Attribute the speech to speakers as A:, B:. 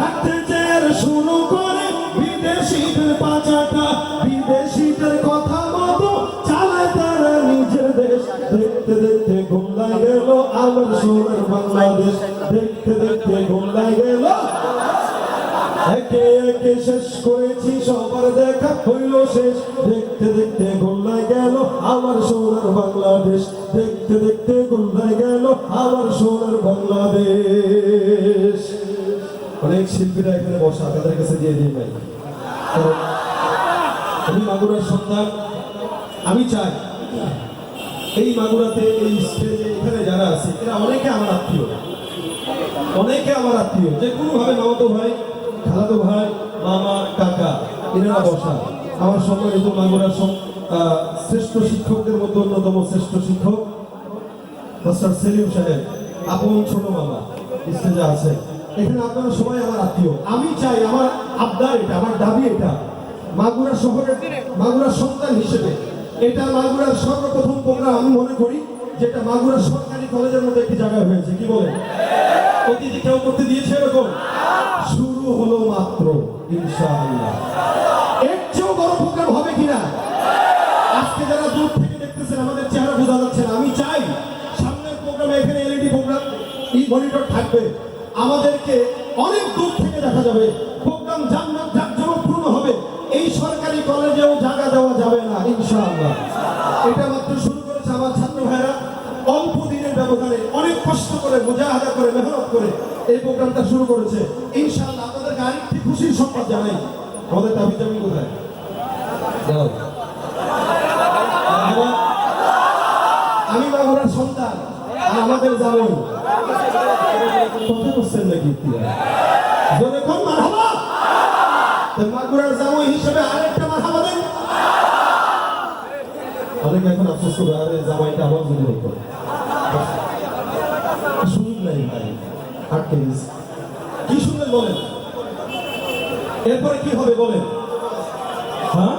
A: রাখতে চেয়ে শুরু করে বিদেশিদের পাচাটা, বিদেশিদের কথা মতো চালায় তারা নিজের দেশ। দেখতে দেখতে গোল্লায় গেল আমার সোনার বাংলাদেশ, দেখতে দেখতে গোল্লায় গেল। একে একে শেষ করেছি সবার দেখা হইল শেষ, দেখতে দেখতে গোল্লায় গেল আমার সোনার বাংলাদেশ, দেখতে দেখতে গোল্লায় গেল আমার সোনার বাংলাদেশ। অনেক শিল্পীরা এখানে বসা, তাদের কাছে দিয়ে দিই ভাই। আমি মাগুরার সন্তান, আমি চাই এই মাগুরাতে এই স্টেজে এখানে যারা আছে এরা অনেকে আমার আত্মীয়, অনেকে আমার আত্মীয়, যে কোনো ভাবে মামাতো ভাই, খালাতো ভাই, মামা, কাকা, এনারা বসা। আমার সম্মানিত মাগুরার শ্রেষ্ঠ শিক্ষকদের মধ্যে অন্যতম শ্রেষ্ঠ শিক্ষক মাস্টার সেলিম সাহেব, আপন ছোট মামা স্টেজে আছে। এখানে আপনারা সবাই আমার আত্মীয়। আমি চাই, আমার আবদার এটা, আমার দাবি এটা, মাগুরা শহরের মাগুরার সন্তান হিসেবে এটা মাগুরার সর্বপ্রথম প্রোগ্রাম আমি মনে করি যেটা মাগুরা সরকারি কলেজের মধ্যে একটি জায়গায় হয়েছে। কি বলেন? অতিথি কেউ করতে দিয়েছে এরকম? শুরু হলো মাত্র, ইনশাআল্লাহ এর চেয়েও বড় প্রোগ্রাম হবে কিনা? আজকে যারা দূর থেকে দেখতেছেন আমাদের চেহারা বোঝা যাচ্ছে না। আমি চাই সামনের প্রোগ্রামে এখানে এলইডি প্রোগ্রাম, মনিটর থাকবে, আমাদেরকে অনেক দূর থেকে দেখা যাবে। প্রোগ্রাম জাঁকজমকপূর্ণ হবে। এই সরকারি কলেজেও জায়গা দেওয়া যাবে না ইনশাআল্লাহ। এটা মাত্র শুরু করেছে আমার ছাত্র ভাইরা, অল্প দিনের ব্যবধানে অনেক কষ্ট করে, মুজাহাদা করে, মেহনত করে এই প্রোগ্রামটা শুরু করেছে। ইনশাআল্লাহ আপনাদেরকে আরেকটি খুশির সংবাদ জানাই। আমাদের দাবি দাবি কোথায়? আমি মাগুরার সন্তান, আর আমাদের জামাই কথা বলছেন নাকি? জোরে কোন মারহাবা? মাগুরার জামাই হিসেবে আরেকটা মারহাবা দেন। অনেকে এখন আফসোস করে, আরে জামাইটা আবার যদি হতো। শুনুন নাই ভাই, আটকে গেছে। কি শুনলেন বলেন? এরপরে কি হবে বলেন? হ্যাঁ,